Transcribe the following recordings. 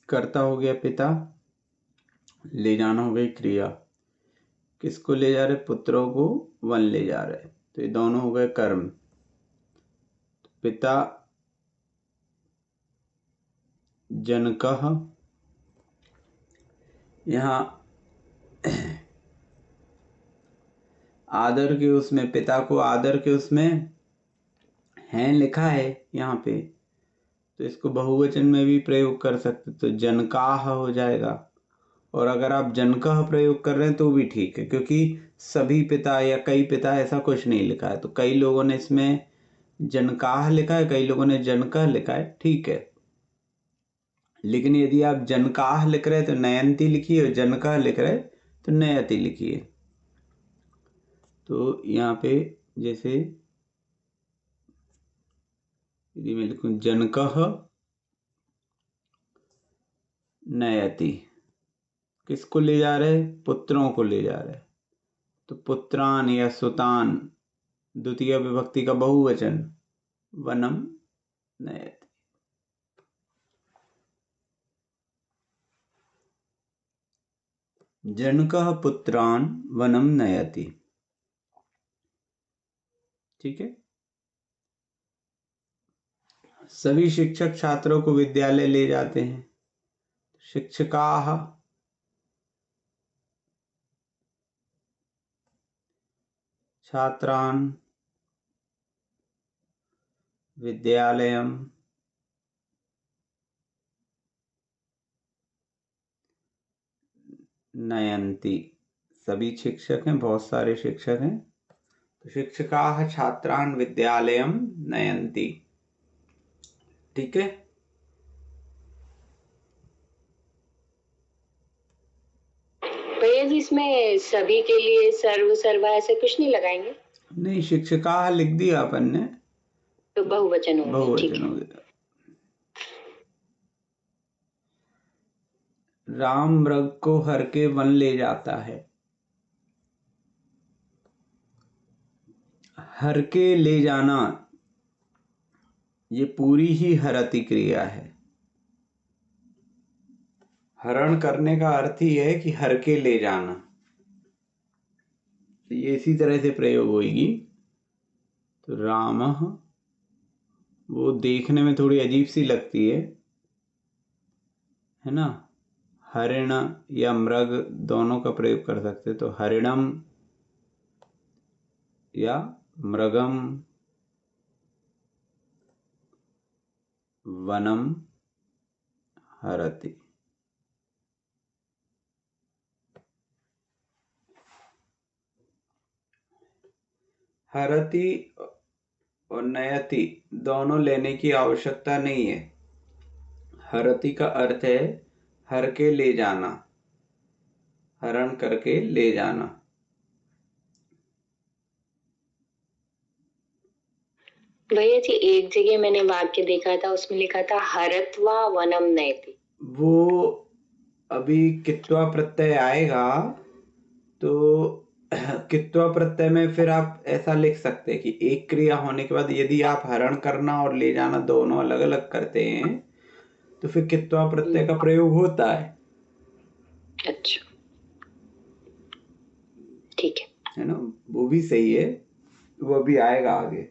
कर्ता हो गया पिता, ले जाना हो गई क्रिया। किसको ले जा रहे? पुत्रों को वन ले जा रहे, तो ये दोनों हो गए कर्म। तो पिता जनकः, यहाँ आदर के उसमें, पिता को आदर के उसमें हैं लिखा है यहाँ पे, तो इसको बहुवचन में भी प्रयोग कर सकते, तो जनकाः हो जाएगा। और अगर आप जनकः प्रयोग कर रहे हैं तो भी ठीक है, क्योंकि सभी पिता या कई पिता ऐसा कुछ नहीं लिखा है। तो कई लोगों ने इसमें जनकाः लिखा है, कई लोगों ने जनकः लिखा है, ठीक है। लेकिन यदि आप जनकाः लिख रहे हैं तो नयंती लिखिए, और जनकः लिख रहे हैं तो नयति लिखिए। तो यहाँ पे जैसे यदि मैं लिखूं जनकः नयति, किसको ले जा रहे? पुत्रों को ले जा रहे। तो पुत्रान या सुतान, द्वितीय विभक्ति का बहुवचन, वनम नयति। जनकः पुत्रान वनम नयति, ठीक है। सभी शिक्षक छात्रों को विद्यालय ले जाते हैं। शिक्षकाः, छात्रान् विद्यालयम् नयन्ति। सभी शिक्षक हैं, बहुत सारे शिक्षक हैं, तो शिक्षकाः छात्रान् विद्यालयम् नयन्ति, ठीक है। भैया जी इसमें सभी के लिए सर्व सर्वा ऐसे कुछ नहीं लगाएंगे? नहीं, शिक्षकाः लिख दिया अपन ने, तो बहुवचन हो गया, ठीक बहुवचन है। हो गया। राम मृग को हर के वन ले जाता है। हर के ले जाना, ये पूरी ही हरति क्रिया है। हरण करने का अर्थ ही है कि हर के ले जाना, तो ये इसी तरह से प्रयोग होगी। तो रामः, वो देखने में थोड़ी अजीब सी लगती है ना। हरिण या मृग दोनों का प्रयोग कर सकते, तो हरिणम या मृगम वनम हरति। हरति और नयति दोनों लेने की आवश्यकता नहीं है। हरति का अर्थ है हर के ले जाना, हरण करके ले जाना। भैया जी एक जगह मैंने वाक्य देखा था, उसमें लिखा था हरत्वा वनम नयति। वो अभी कित्वा प्रत्यय आएगा, तो कित्वा प्रत्यय में फिर आप ऐसा लिख सकते हैं कि एक क्रिया होने के बाद यदि आप हरण करना और ले जाना दोनों अलग अलग करते हैं तो फिर कित्वा प्रत्यय का प्रयोग होता है। अच्छा, ठीक है ना, वो भी सही है, वो अभी आएगा आगे।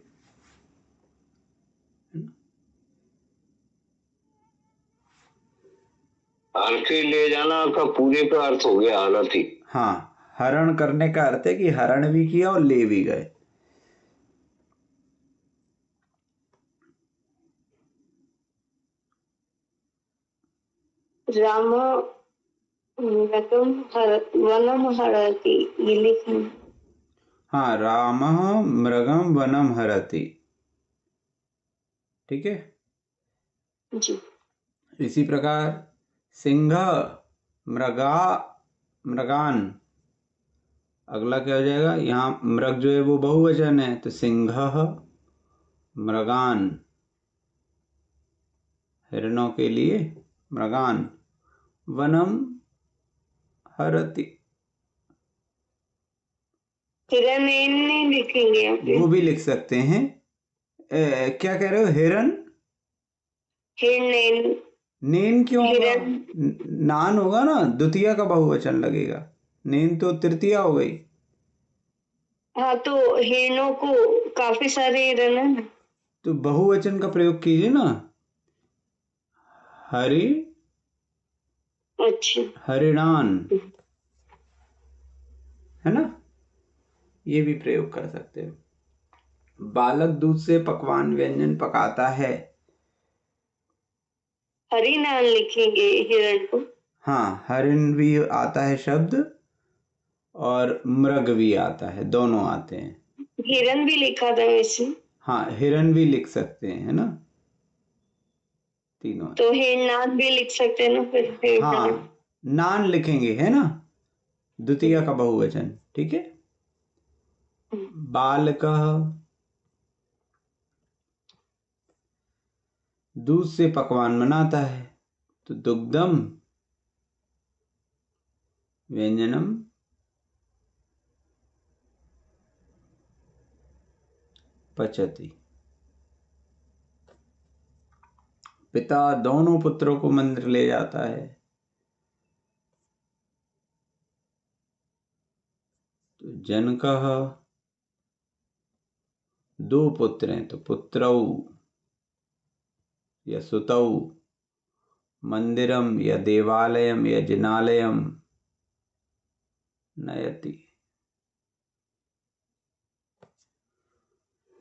हर के ले जाना का पूरे का अर्थ हो गया हरति। हाँ, हरण करने का अर्थ है कि हरण भी किया और ले भी गए। राम वनम हरति, ये लिखना। हाँ, रामः मृगम वनम हरति, ठीक है जी। इसी प्रकार सिंह मृगान, अगला क्या हो जाएगा? यहाँ मृग जो है वो बहुवचन है, तो सिंहः मृगान, हिरणों के लिए मृगान, वनम हरति। हिरन नहीं लिखेंगे, वो भी लिख सकते हैं। क्या कह रहे हो? हिरन, हिरन नेन क्यों होगा? हिरण। नान होगा ना, द्वितीय का बहुवचन लगेगा। नेन तो तृतीया हो गई। हाँ तो हिरणों को काफी सारे हिरण है ना। तो बहुवचन का प्रयोग कीजिए ना। हरि अच्छा। हरिणान, है ना, ये भी प्रयोग कर सकते हो। बालक दूध से पकवान व्यंजन पकाता है। हरिनान लिखेंगे हिरण को। हाँ, हरिण भी आता है शब्द और मृग भी आता है, दोनों आते हैं। हिरण भी लिखा था वैसे। हाँ, हिरण भी लिख सकते हैं, है ना, तीनों। तो हिरनान भी लिख सकते हैं ना फिर हिरनान। हाँ, नान लिखेंगे, है ना, द्वितीय का बहुवचन, ठीक है। बालकः दूध से पकवान बनाता है, तो दुग्धम व्यंजनम पचति। पिता दोनों पुत्रों को मंदिर ले जाता है, तो जनकः दो पुत्र हैं, तो पुत्रौ या सुतौ, मंदिरम या देवालयम या जिनालयम नयति।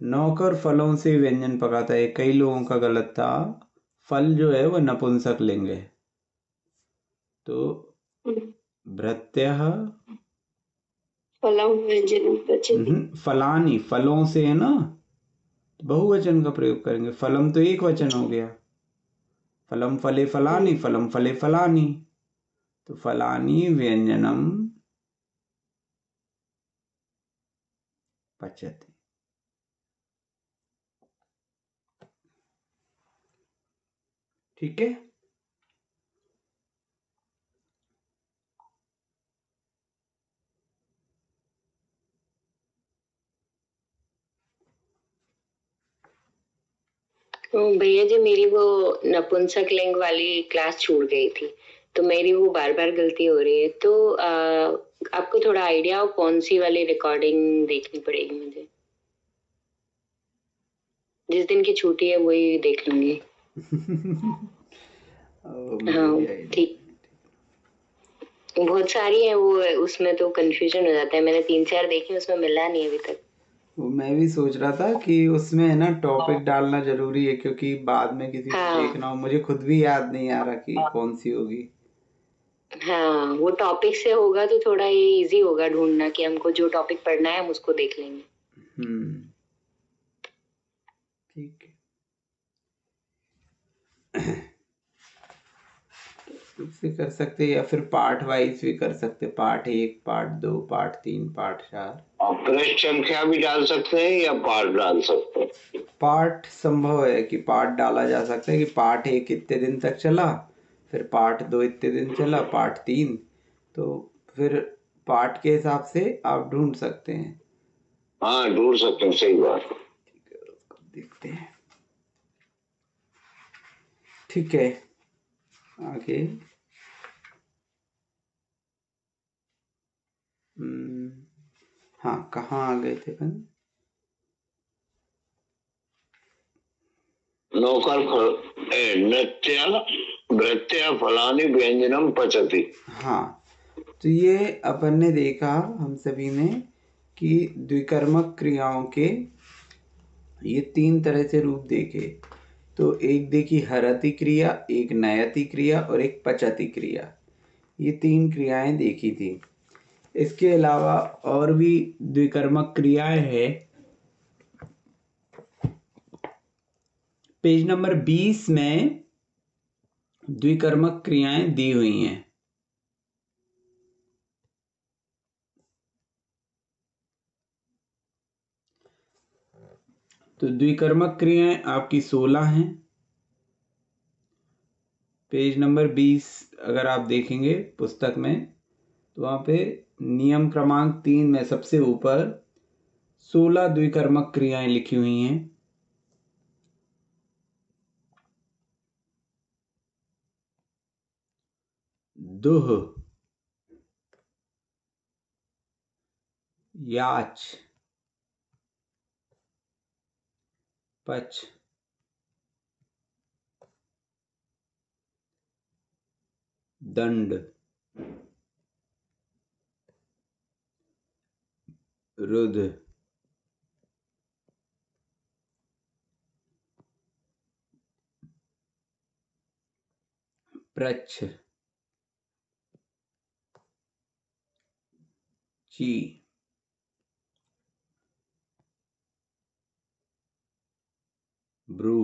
नौकर फलों से व्यंजन पकाता है, कई लोगों का गलत था, फल जो है वो नपुंसक लिंग है, तो भृत्यः फलम व्यंजनम पचति। फलानी, फलों से है ना, तो बहुवचन का प्रयोग करेंगे। फलम तो एक वचन हो गया, फलम फले फलानी, फलम फले फलानी, तो फलानी व्यंजनम पचति। ठीक है। भैया जी मेरी वो नपुंसक लिंग वाली क्लास छूट गई थी, तो मेरी वो बार बार गलती हो रही है, तो आपको थोड़ा आइडिया हो कौन सी वाली रिकॉर्डिंग देखनी पड़ेगी मुझे? जिस दिन की छुट्टी है वही देख लूंगी। हाँ ठीक। बहुत सारी है वो, उसमें तो कंफ्यूजन हो जाता है, मैंने 3-4 देखी, उसमें मिला नहीं अभी तक। वो मैं भी सोच रहा था कि उसमें है ना टॉपिक डालना जरूरी है, क्योंकि बाद में किसी को हाँ देखना हो। मुझे खुद भी याद नहीं आ रहा कि कौन सी होगी। हाँ, वो टॉपिक से होगा तो थोड़ा ये इजी होगा ढूंढना कि हमको जो टॉपिक पढ़ना है हम उसको देख लेंगे। ठीक है। इससे कर सकते हैं, या फिर पार्ट वाइज भी कर सकते, पार्ट 1, पार्ट 2, पार्ट 3, पार्ट 4। और पृष्ठ संख्या भी डाल सकते हैं या पार्ट डाल सकते हैं? पार्ट संभव है कि पार्ट डाला जा सकता है, कि पार्ट 1 इतने दिन तक चला, फिर पार्ट 2 इतने दिन चला, पार्ट 3, तो फिर पार्ट के हिसाब से आप ढूंढ सकते हैं। हाँ ढूंढ सकते हैं, सही बात। ठीक है, उसको देखते हैं। ठीक है, आगे हाँ, कहाँ आ गए थे अपन? नौकर नृत्य भृत्य फलानी व्यंजनम पचति। हाँ, तो ये अपन ने देखा हम सभी ने कि द्विकर्मक क्रियाओं के ये 3 तरह से रूप देखे। तो एक देखी हरति क्रिया, एक नयति क्रिया और एक पचति क्रिया, ये 3 क्रियाएं देखी थी। इसके अलावा और भी द्विकर्मक क्रियाएं हैं। पेज नंबर 20 में द्विकर्मक क्रियाएं दी हुई हैं। तो द्विकर्मक क्रियाएं आपकी 16 हैं। पेज नंबर 20 अगर आप देखेंगे पुस्तक में, तो वहां पे नियम क्रमांक 3 में सबसे ऊपर 16 द्विकर्मक क्रियाएं लिखी हुई हैं। दुह, याच, पच, दंड, रुध, प्रच्छ, ची, ब्रू,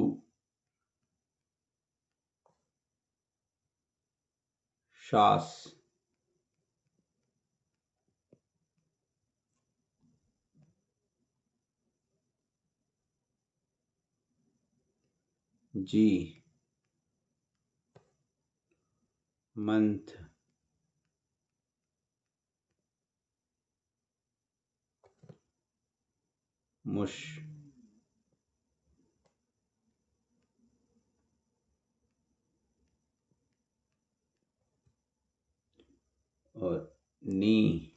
शास, जी, मंथ, मुश, और नी,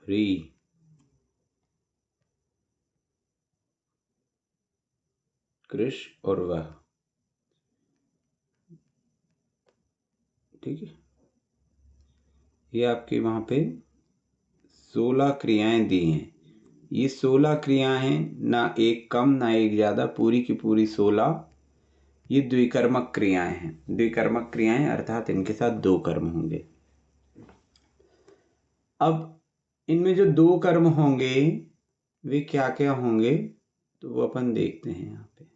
री, कृष और वह। ठीक है, ये आपके वहां पे 16 क्रियाएं दी हैं। ये 16 क्रियाएं हैं, ना एक कम ना एक ज्यादा, पूरी की पूरी 16। ये द्विकर्मक क्रियाएं हैं। द्विकर्मक क्रियाएं अर्थात इनके साथ 2 कर्म होंगे। अब इनमें जो 2 कर्म होंगे वे क्या क्या होंगे, तो वो अपन देखते हैं यहाँ पे।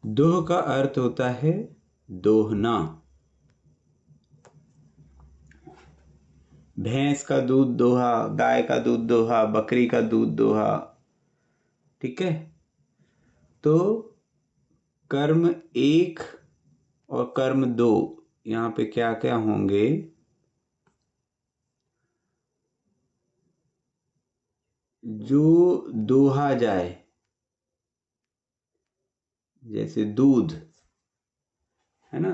दोह का अर्थ होता है दोहना। भैंस का दूध दोहा, गाय का दूध दोहा, बकरी का दूध दोहा। ठीक है, तो कर्म 1 और कर्म 2 यहाँ पे क्या क्या होंगे, जो दोहा जाए, जैसे दूध है ना,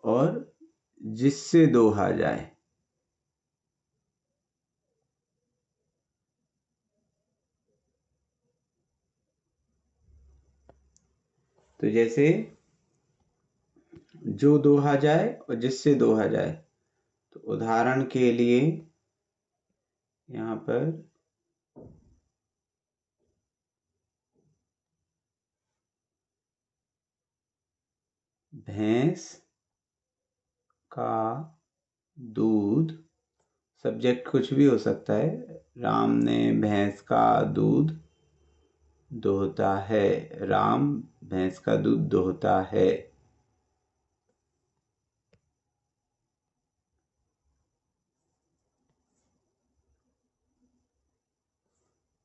और जिससे दोहा जाए। तो जैसे जो दोहा जाए और जिससे दोहा जाए, तो उदाहरण के लिए यहाँ पर भैंस का दूध, सब्जेक्ट कुछ भी हो सकता है। राम ने भैंस का दूध दोहता है, राम भैंस का दूध दोहता है।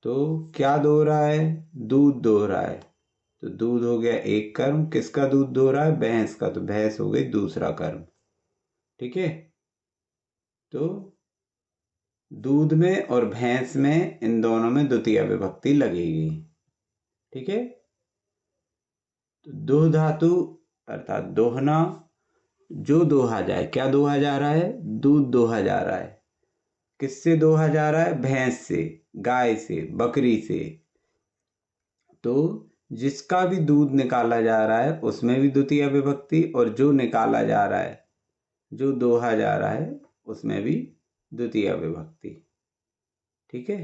तो क्या दो रहा है, दूध दो रहा है। तो दूध हो गया एक कर्म, किसका दूध दो रहा है, भैंस का, तो भैंस हो गई दूसरा कर्म। ठीक है, तो दूध में और भैंस में, इन दोनों में द्वितीय विभक्ति लगेगी। ठीक है, तो दोह धातु अर्थात दोहना, जो दोहा जाए, क्या दोहा जा रहा है, दूध दोहा जा रहा है। किससे दोहा जा रहा है, भैंस से, गाय से, बकरी से। तो जिसका भी दूध निकाला जा रहा है उसमें भी द्वितीय विभक्ति, और जो निकाला जा रहा है, जो दोहा जा रहा है, उसमें भी द्वितीय विभक्ति। ठीक है,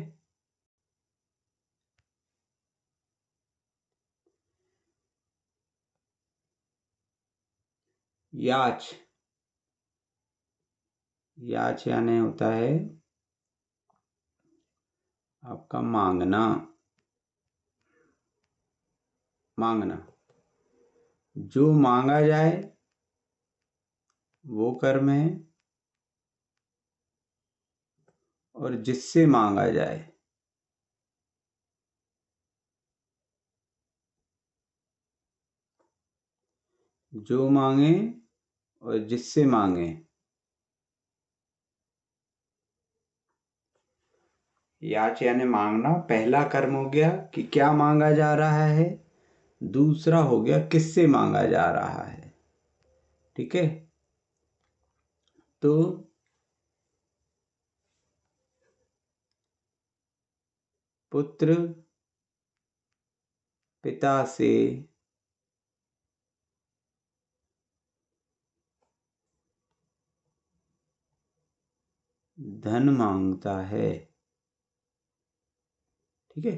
याच, याच यानी होता है आपका मांगना। मांगना, जो मांगा जाए वो कर्म है और जिससे मांगा जाए। जो मांगे और जिससे मांगे। याच यानी मांगना, पहला कर्म हो गया कि क्या मांगा जा रहा है, दूसरा हो गया किससे मांगा जा रहा है। ठीक है, तो पुत्र पिता से धन मांगता है। ठीक है,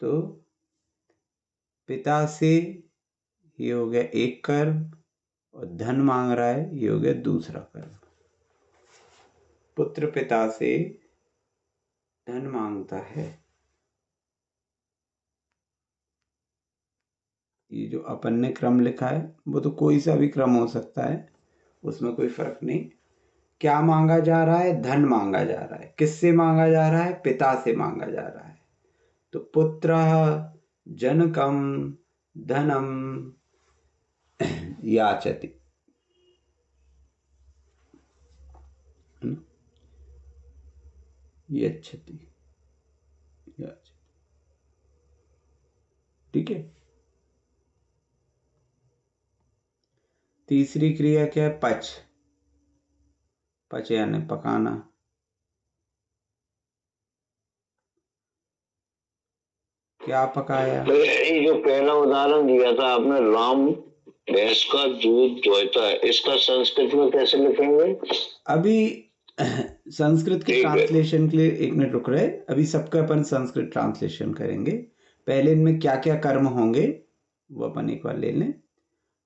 तो पिता से ये हो गया एक कर्म और धन मांग रहा है, ये हो गया दूसरा कर्म। पुत्र पिता से धन मांगता है, ये जो अपन ने क्रम लिखा है वो तो कोई सा भी क्रम हो सकता है, उसमें कोई फर्क नहीं। क्या मांगा जा रहा है, धन मांगा जा रहा है। किससे मांगा जा रहा है, पिता से मांगा जा रहा है। तो पुत्र जनकम धनम याचति। यच्छति, याचति। ठीक है, तीसरी क्रिया क्या है, पच। पच यानी पकाना। क्या पकाया, तो ये जो पहला उदाहरण दिया था आपने, राम भैंस का दूध दुहता है, इसका संस्कृत में कैसे लिखेंगे? अभी संस्कृत के ठीक है। ट्रांसलेशन के लिए एक मिनट रुक रहे, अभी सबका अपन संस्कृत ट्रांसलेशन करेंगे। पहले इनमें क्या क्या कर्म होंगे वो अपन एक बार ले लें।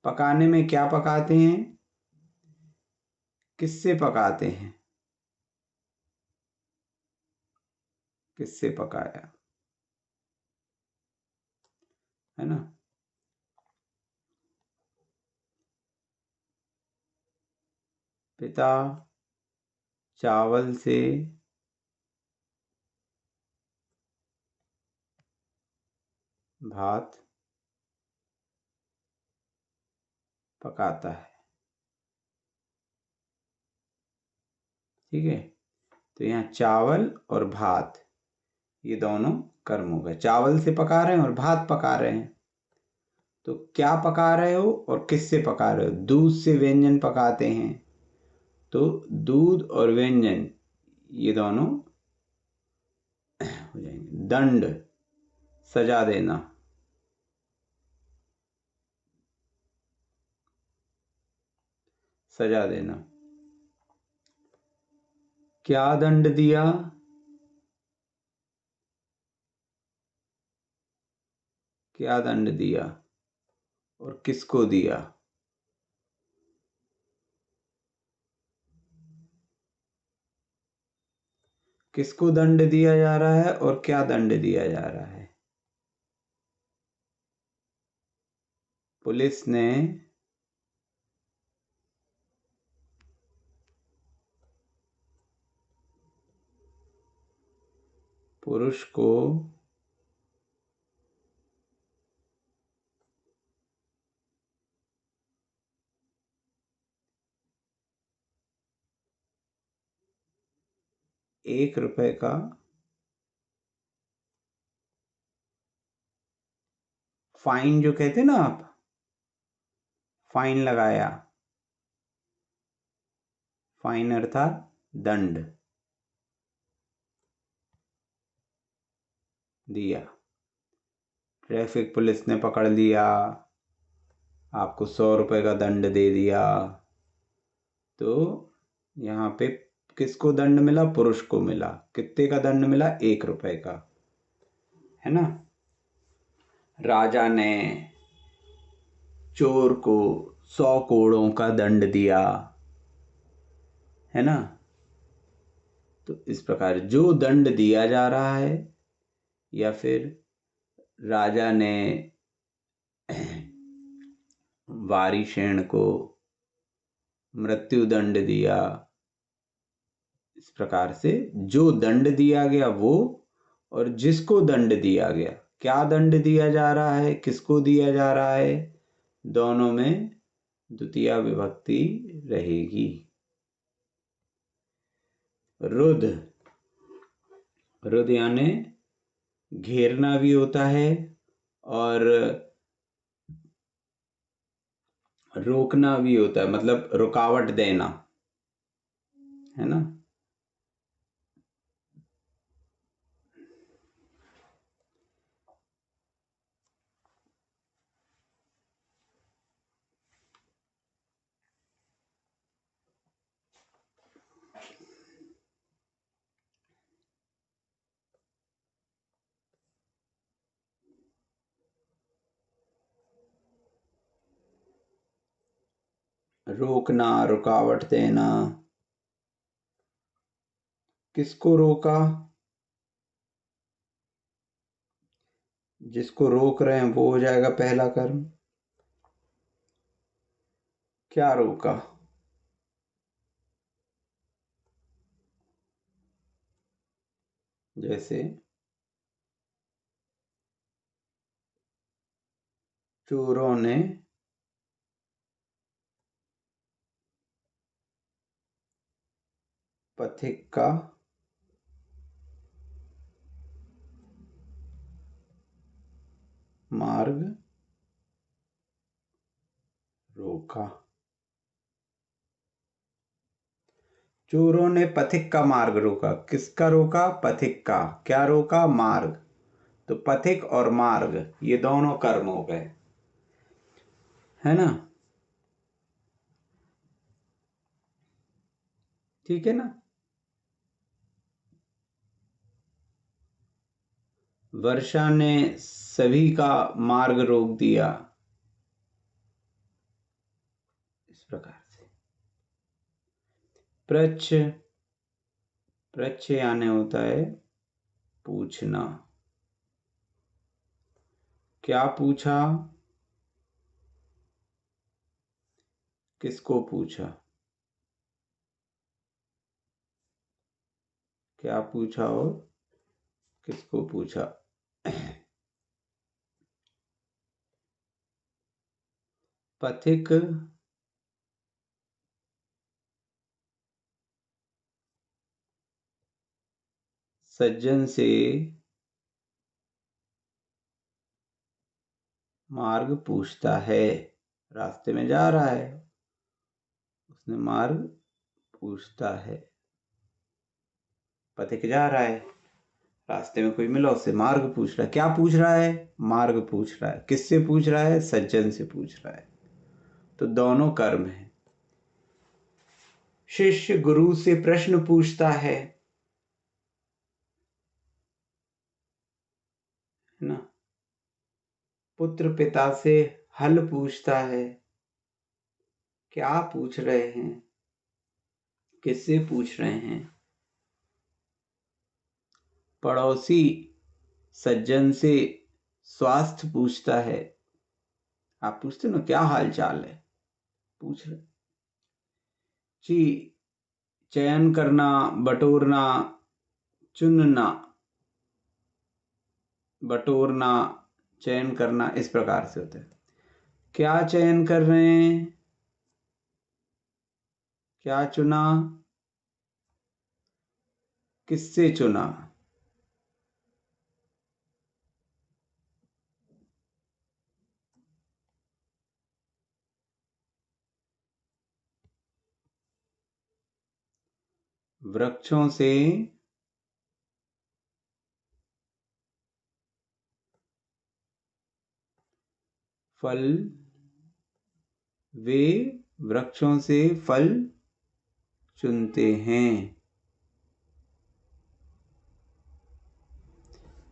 पकाने में क्या पकाते हैं, किससे पकाते हैं, किससे पकाया, है ना। पिता चावल से भात पकाता है। ठीक है, तो यहाँ चावल और भात ये दोनों कर्म हो गए। चावल से पका रहे हैं और भात पका रहे हैं। तो क्या पका रहे हो और किससे पका रहे हो, दूध से व्यंजन पकाते हैं, तो दूध और व्यंजन ये दोनों हो जाएंगे। दंड सजा देना, सजा देना। क्या दंड दिया, क्या दंड दिया और किसको दिया। किसको दंड दिया जा रहा है और क्या दंड दिया जा रहा है। पुलिस ने पुरुष को ₹1 का फाइन, जो कहते ना आप, फाइन लगाया। फाइन अर्थात दंड दिया। ट्रैफिक पुलिस ने पकड़ लिया, आपको ₹100 का दंड दे दिया। तो यहाँ पे किसको दंड मिला, पुरुष को मिला। कितने का दंड मिला, ₹1 का, है ना। राजा ने चोर को 100 कोड़ों का दंड दिया, है ना। तो इस प्रकार जो दंड दिया जा रहा है या फिर राजा ने वारिशेण को मृत्यु दंड दिया। इस प्रकार से जो दंड दिया गया वो और जिसको दंड दिया गया, क्या दंड दिया जा रहा है, किसको दिया जा रहा है, दोनों में द्वितीय विभक्ति रहेगी। रुद्ध, रुद्ध यानी घेरना भी होता है और रोकना भी होता है, मतलब रुकावट देना, है ना। रोकना, रुकावट देना। किसको रोका? जिसको रोक रहे हैं वो हो जाएगा पहला कर्म। क्या रोका? जैसे चोरों ने पथिक का मार्ग रोका। चोरों ने पथिक का मार्ग रोका। किसका रोका? पथिक का। क्या रोका? मार्ग। तो पथिक और मार्ग ये दोनों कर्म हो गए, है ना। ठीक है ना। वर्षा ने सभी का मार्ग रोक दिया, इस प्रकार से। प्रच्छ, प्रच्छ यानी होता है पूछना। क्या पूछा? किसको पूछा? क्या पूछा और किसको पूछा? पथिक सज्जन से मार्ग पूछता है। रास्ते में जा रहा है, उसने मार्ग पूछता है। पथिक जा रहा है, रास्ते में कोई मिला, उससे मार्ग पूछ रहा है। क्या पूछ रहा है? मार्ग पूछ रहा है। किससे पूछ रहा है? सज्जन से पूछ रहा है। तो दोनों कर्म है। शिष्य गुरु से प्रश्न पूछता है ना। पुत्र पिता से हल पूछता है। क्या पूछ रहे हैं? किससे पूछ रहे हैं? पड़ोसी सज्जन से स्वास्थ्य पूछता है। आप पूछते ना क्या हाल चाल है, पूछ रहे। जी, चयन करना, बटोरना, चुनना, बटोरना, चयन करना, इस प्रकार से होता है। क्या चयन कर रहे हैं? क्या चुना? किससे चुना? वृक्षों से फल, वे वृक्षों से फल चुनते हैं।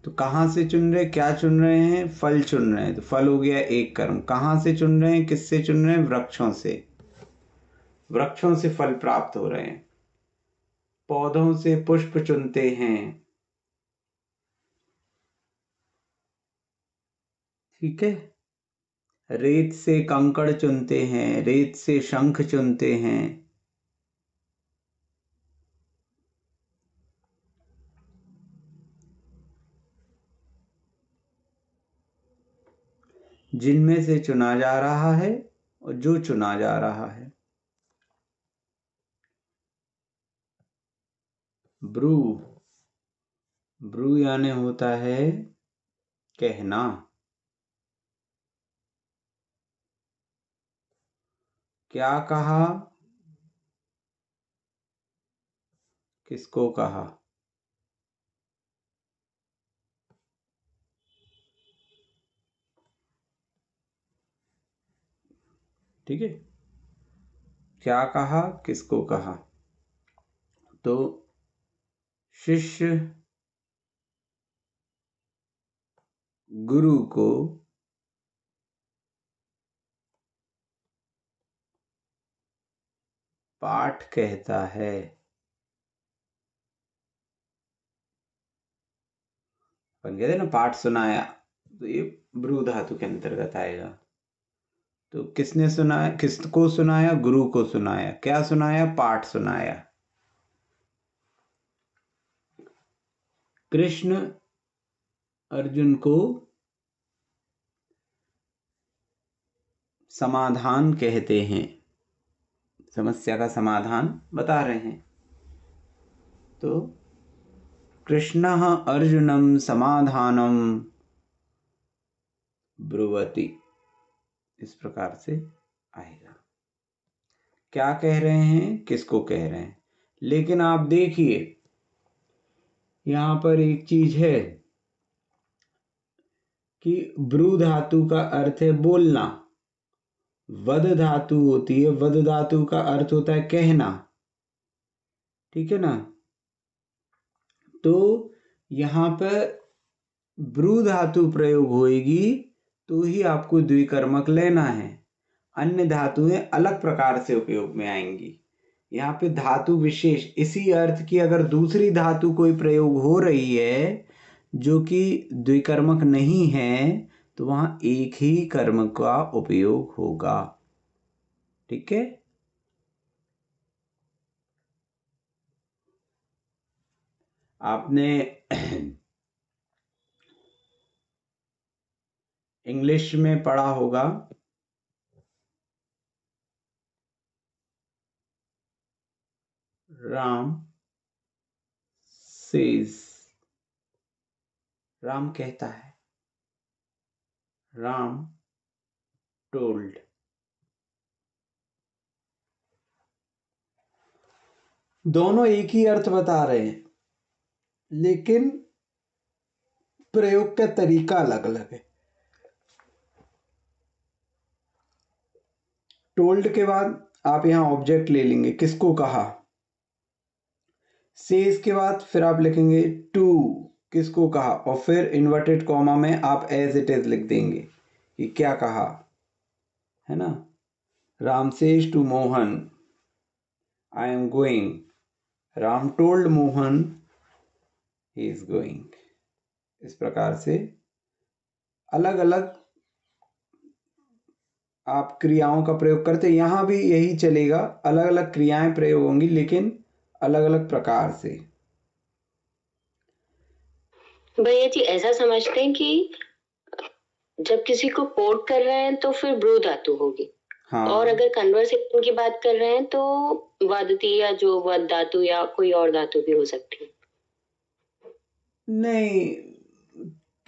तो कहाँ से चुन रहे? क्या चुन रहे हैं? फल चुन रहे हैं। तो फल हो गया एक कर्म। कहाँ से चुन रहे हैं? किससे चुन रहे हैं? वृक्षों से। वृक्षों से फल प्राप्त हो रहे हैं। पौधों से पुष्प चुनते हैं। ठीक है। रेत से कंकड़ चुनते हैं, रेत से शंख चुनते हैं। जिनमें से चुना जा रहा है और जो चुना जा रहा है। ब्रू, ब्रू यानी होता है कहना। क्या कहा, किसको कहा। ठीक है, क्या कहा, किसको कहा। तो शिष्य गुरु को पाठ कहता है। अपन कहते हैं ना पाठ सुनाया, तो ये ब्रू धातु के अंतर्गत आएगा। तो किसने सुनाया, किसको सुनाया, गुरु को सुनाया। क्या सुनाया, पाठ सुनाया। कृष्ण अर्जुन को समाधान कहते हैं, समस्या का समाधान बता रहे हैं। तो कृष्णः अर्जुनं समाधानं ब्रुवति, इस प्रकार से आएगा। क्या कह रहे हैं, किसको कह रहे हैं। लेकिन आप देखिए यहां पर एक चीज है कि ब्रू धातु का अर्थ है बोलना, वद धातु होती है, वद धातु का अर्थ होता है कहना। ठीक है ना। तो यहां पर ब्रू धातु प्रयोग होएगी तो ही आपको द्विकर्मक लेना है, अन्य धातुएं अलग प्रकार से उपयोग में आएंगी। यहाँ पे धातु विशेष इसी अर्थ की अगर दूसरी धातु कोई प्रयोग हो रही है जो कि द्विकर्मक नहीं है तो वहां एक ही कर्म का उपयोग होगा। ठीक है। आपने इंग्लिश में पढ़ा होगा राम सेज, राम कहता है, राम टोल्ड। दोनों एक ही अर्थ बता रहे हैं लेकिन प्रयोग का तरीका अलग अलग है। टोल्ड के बाद आप यहां ऑब्जेक्ट ले लेंगे, किसको कहा। सेज के बाद फिर आप लिखेंगे टू, किसको कहा, और फिर इन्वर्टेड कॉमा में आप एज इट इज लिख देंगे कि क्या कहा, है ना। Ram says to Mohan I am going, Ram told Mohan he is going. इस प्रकार से अलग अलग आप क्रियाओं का प्रयोग करते, यहां भी यही चलेगा, अलग अलग क्रियाएं प्रयोग होंगी लेकिन अलग अलग प्रकार से। भैया जी ऐसा समझते हैं कि जब किसी को कोट कर रहे हैं तो फिर ब्रू धातु होगी। हाँ। और अगर कन्वर्सेशन की बात कर रहे हैं तो वदती या जो वद धातु या कोई और धातु भी हो सकती है। नहीं,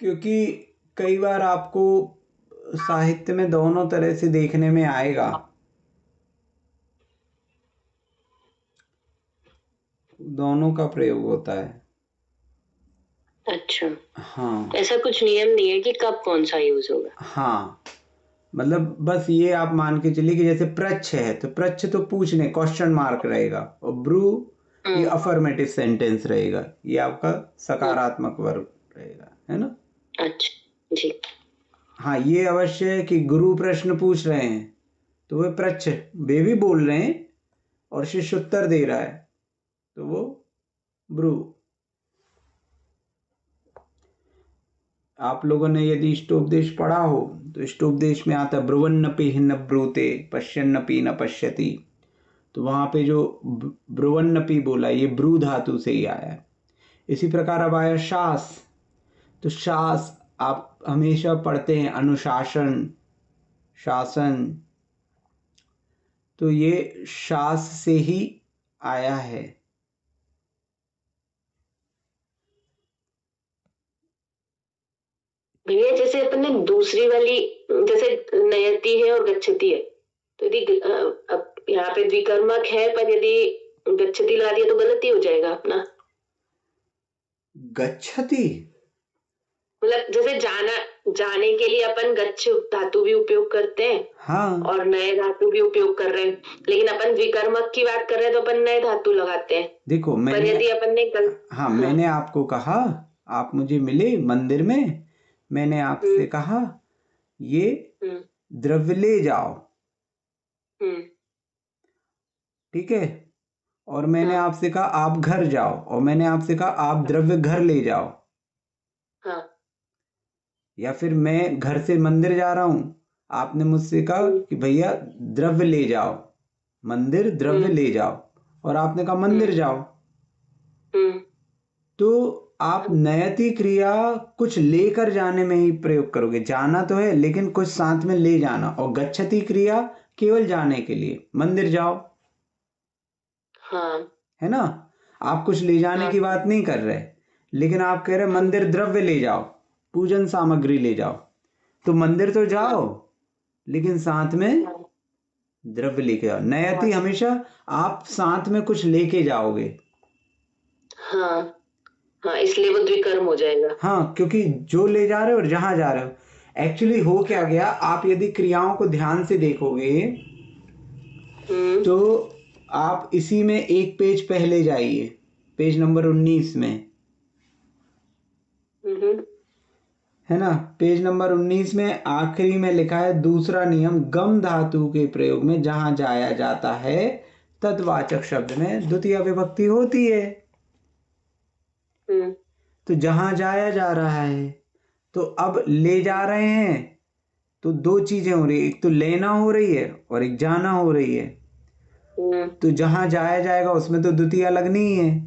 क्योंकि कई बार आपको साहित्य में दोनों तरह से देखने में आएगा, दोनों का प्रयोग होता है। अच्छा। हाँ, ऐसा कुछ नियम नहीं है कि कब कौन सा यूज होगा। हाँ, मतलब बस ये आप मान के चलिए कि जैसे प्रच्छ है तो प्रच्छ तो पूछने क्वेश्चन मार्क रहेगा, और ब्रू ये अफर्मेटिव सेंटेंस रहेगा, ये आपका सकारात्मक वर्ब रहेगा, है ना। अच्छा जी। हाँ, ये अवश्य है कि गुरु प्रश्न पूछ रहे हैं तो वे प्रच्छ, वे भी बोल रहे हैं और शिष्य उत्तर दे रहा है तो वो ब्रू। आप लोगों ने यदि इष्टोपदेश पढ़ा हो तो इष्टोपदेश में आता ब्रुवन्नपि न ब्रूते पश्यन्नपि न पश्यति। तो वहाँ पे जो ब्रुवन्नपि बोला ये ब्रू धातु से ही आया है। इसी प्रकार अब आया शास। तो शास आप हमेशा पढ़ते हैं अनुशासन, शासन, तो ये शास से ही आया है। भैया जैसे अपन ने दूसरी वाली, जैसे नयति है और गच्छति है, तो यदि अब यहाँ पे द्विकर्मक है पर यदि गच्छति ला दिया तो गलती हो जाएगा अपना। गच्छति मतलब जैसे जाने के लिए अपन गच्छ धातु भी उपयोग करते हैं, हाँ, और नए धातु भी उपयोग कर रहे हैं, लेकिन अपन द्विकर्मक की बात कर रहे हैं तो अपन नए धातु लगाते हैं। देखो पर मैंने, यदि अपन ने हाँ मैंने आपको कहा, आप मुझे मिले मंदिर में, मैंने आपसे कहा ये द्रव्य ले जाओ, ठीक है, और मैंने आपसे कहा आप घर जाओ, और मैंने आपसे कहा आप द्रव्य घर ले जाओ। या फिर मैं घर से मंदिर जा रहा हूं, आपने मुझसे कहा कि भैया द्रव्य ले जाओ, मंदिर द्रव्य ले जाओ, और आपने कहा मंदिर जाओ। तो आप नयति क्रिया कुछ लेकर जाने में ही प्रयोग करोगे। जाना तो है लेकिन कुछ साथ में ले जाना। और गच्छति क्रिया केवल जाने के लिए, मंदिर जाओ, है ना। आप कुछ ले जाने की बात नहीं कर रहे, लेकिन आप कह रहे मंदिर द्रव्य ले जाओ, पूजन सामग्री ले जाओ। तो मंदिर तो जाओ लेकिन साथ में द्रव्य लेके जाओ। नयति हमेशा आप साथ में कुछ लेके जाओगे। हाँ, इसलिए वो द्विकर्म हो जाएगा। हाँ, क्योंकि जो ले जा रहे हो और जहां जा रहे हो। एक्चुअली हो क्या गया, आप यदि क्रियाओं को ध्यान से देखोगे तो आप इसी में एक पेज पहले जाइए, पेज नंबर 19 में, है ना। पेज नंबर 19 में आखिरी में लिखा है दूसरा नियम, गम धातु के प्रयोग में जहां जाया जाता है तद्वाचक शब्द में द्वितीय विभक्ति होती है। तो जहां जाया जा रहा है, तो अब ले जा रहे हैं, तो दो चीजें हो रही है, एक तो लेना हो रही है और एक जाना हो रही है। तो जहां जाया जाएगा उसमें तो द्वितीय लगनी ही है,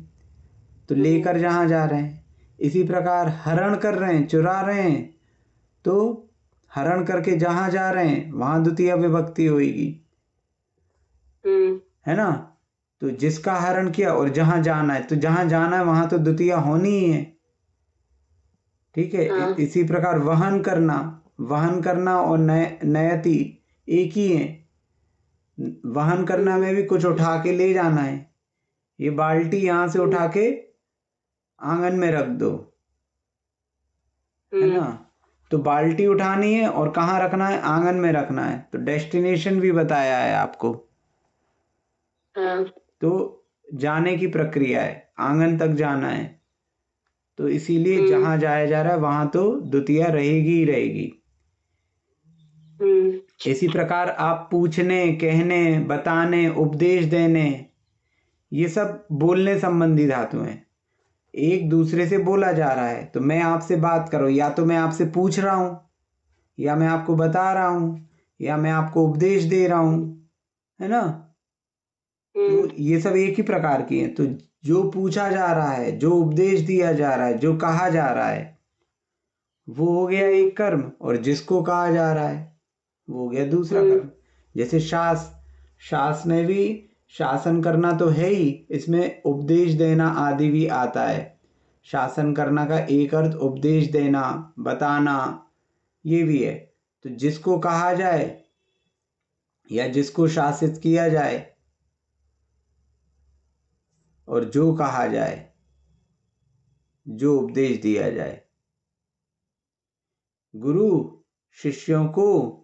तो लेकर जहां जा रहे हैं। इसी प्रकार हरण कर रहे हैं, चुरा रहे हैं, तो हरण करके जहां जा रहे हैं वहां द्वितीय विभक्ति होगी, है ना। तो जिसका हरण किया और जहां जाना है, तो जहां जाना है वहां तो द्वितीय होनी ही है, ठीक है। इसी प्रकार वहन करना और नयति एक ही है। वहन करना में भी कुछ उठा के ले जाना है। ये बाल्टी यहां से उठा के आंगन में रख दो, है ना। तो बाल्टी उठानी है और कहाँ रखना है, आंगन में रखना है। तो डेस्टिनेशन भी बताया है आपको। तो जाने की प्रक्रिया है, आंगन तक जाना है, तो इसीलिए जहां जाया जा रहा है वहां तो द्वितीय रहेगी ही रहेगी। इसी प्रकार आप पूछने, कहने, बताने, उपदेश देने, ये सब बोलने संबंधी धातु हैं। एक दूसरे से बोला जा रहा है, तो मैं आपसे बात करूं, या तो मैं आपसे पूछ रहा हूं, या मैं आपको बता रहा हूं, या मैं आपको उपदेश दे रहा हूं, है ना। तो ये सब एक ही प्रकार की हैं। तो जो पूछा जा रहा है, जो उपदेश दिया जा रहा है, जो कहा जा रहा है, वो हो गया एक कर्म, और जिसको कहा जा रहा है वो हो गया दूसरा कर्म। जैसे शास में भी शासन करना तो है ही, इसमें उपदेश देना आदि भी आता है। शासन करना का एक अर्थ उपदेश देना, बताना, ये भी है। तो जिसको कहा जाए या जिसको शासित किया जाए और जो कहा जाए, जो उपदेश दिया जाए, गुरु शिष्यों को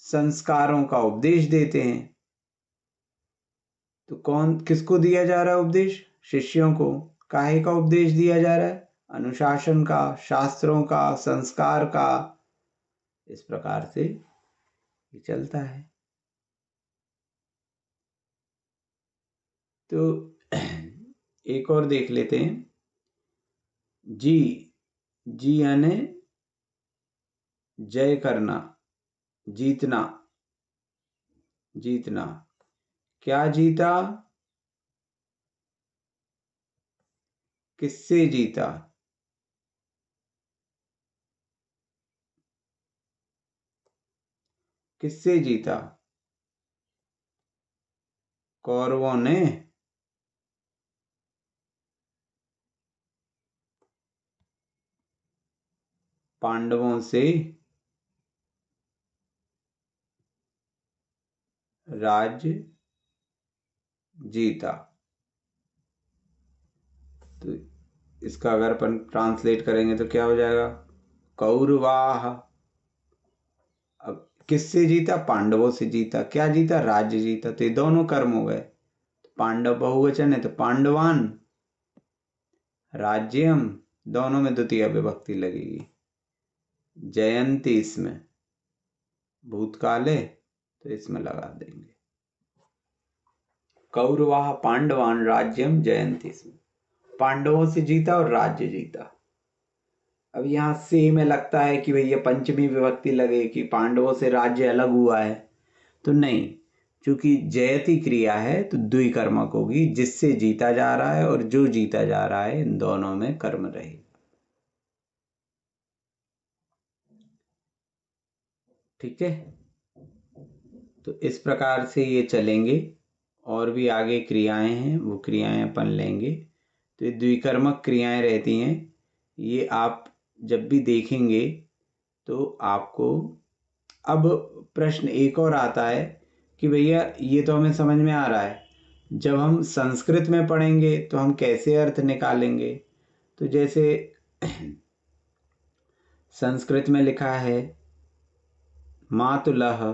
संस्कारों का उपदेश देते हैं। तो किसको दिया जा रहा है उपदेश, शिष्यों को। काहे का उपदेश दिया जा रहा है, अनुशासन का, शास्त्रों का, संस्कार का। इस प्रकार से ये चलता है। तो एक और देख लेते हैं। जी, जी यानी जय करना, जीतना, जीतना। क्या जीता, किससे जीता? किससे जीता? कौरवों ने। पांडवों से राज्य जीता। तो इसका अगर अपन ट्रांसलेट करेंगे तो क्या हो जाएगा? कौरवाह। अब किससे जीता? पांडवों से जीता। क्या जीता? राज्य जीता। तो ये दोनों कर्म हो गए। पांडव बहुवचन है तो पांडवान, राज्यम, दोनों में द्वितीय विभक्ति लगेगी। जयंती इसमें भूतकाल है तो इसमें लगा देंगे। कौरवाः पांडवान राज्यम जयंती इसमें पांडवों से जीता और राज्य जीता। अब यहाँ से में लगता है कि भैया पंचमी विभक्ति लगे कि पांडवों से राज्य अलग हुआ है, तो नहीं, क्योंकि जयति क्रिया है तो द्विकर्मक होगी। जिससे जीता जा रहा है और जो जीता जा रहा है, इन दोनों में कर्म रहेगा। ठीक है, तो इस प्रकार से ये चलेंगे। और भी आगे क्रियाएं हैं, वो क्रियाएं अपन लेंगे। तो ये द्विकर्मक क्रियाएं रहती हैं। ये आप जब भी देखेंगे तो आपको अब प्रश्न एक और आता है कि भैया ये तो हमें समझ में आ रहा है, जब हम संस्कृत में पढ़ेंगे तो हम कैसे अर्थ निकालेंगे? तो जैसे संस्कृत में लिखा है मातुलः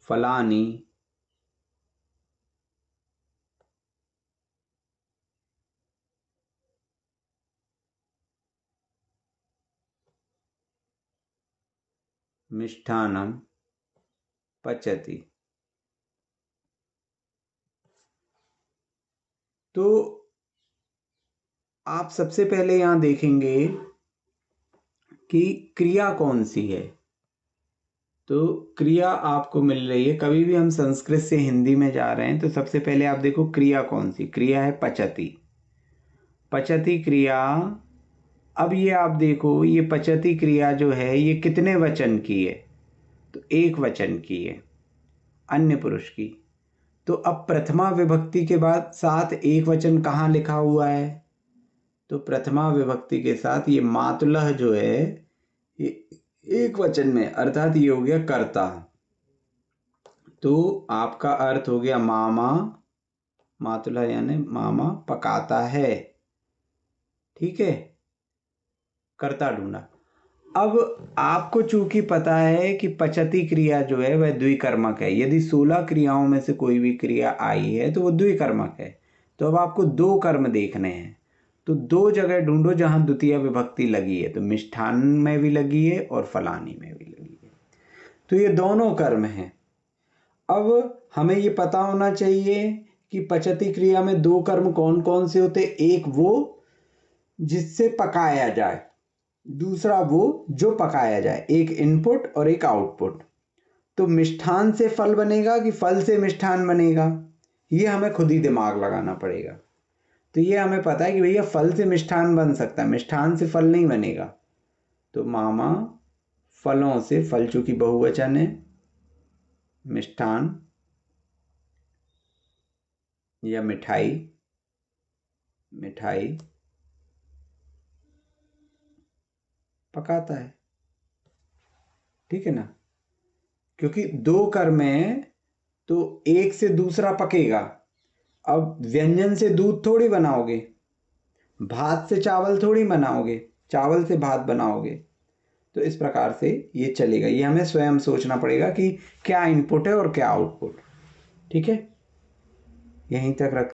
फलानी मिष्ठानम पचति। तो आप सबसे पहले यहां देखेंगे कि क्रिया कौन सी है। तो क्रिया आपको मिल रही है, कभी भी हम संस्कृत से हिंदी में जा रहे हैं तो सबसे पहले आप देखो क्रिया कौन सी। क्रिया है पचति। पचति क्रिया। अब ये आप देखो, ये पचति क्रिया जो है ये कितने वचन की है? तो एक वचन की है, अन्य पुरुष की। तो अब प्रथमा विभक्ति के बाद साथ एक वचन कहाँ लिखा हुआ है? तो प्रथमा विभक्ति के साथ ये मातुलः जो है ये एक वचन में, अर्थात ये हो गया कर्ता। तो आपका अर्थ हो गया मामा, मातुलः यानी मामा पकाता है। ठीक है, कर्ता ढूंढा। अब आपको चूंकि पता है कि पचति क्रिया जो है वह द्विकर्मक है। यदि 16 क्रियाओं में से कोई भी क्रिया आई है तो वो द्विकर्मक है। तो अब आपको दो कर्म देखने हैं, तो दो जगह ढूंढो जहां द्वितीय विभक्ति लगी है। तो मिष्ठान में भी लगी है और फलानी में भी लगी है, तो ये दोनों कर्म हैं। अब हमें ये पता होना चाहिए कि पचति क्रिया में दो कर्म कौन कौन से होते। एक वो जिससे पकाया जाए, दूसरा वो जो पकाया जाए। एक इनपुट और एक आउटपुट। तो मिष्ठान से फल बनेगा कि फल से मिष्ठान बनेगा, ये हमें खुद ही दिमाग लगाना पड़ेगा। तो ये हमें पता है कि भैया फल से मिष्ठान बन सकता है, मिष्ठान से फल नहीं बनेगा। तो मामा फलों से, फल चूंकि बहुवचन है, मिष्ठान या मिठाई, मिठाई पकाता है। ठीक है ना, क्योंकि दो कर्म है तो एक से दूसरा पकेगा। अब व्यंजन से दूध थोड़ी बनाओगे, भात से चावल थोड़ी बनाओगे, चावल से भात बनाओगे। तो इस प्रकार से ये चलेगा। ये हमें स्वयं सोचना पड़ेगा कि क्या इनपुट है और क्या आउटपुट। ठीक है, यहीं तक रख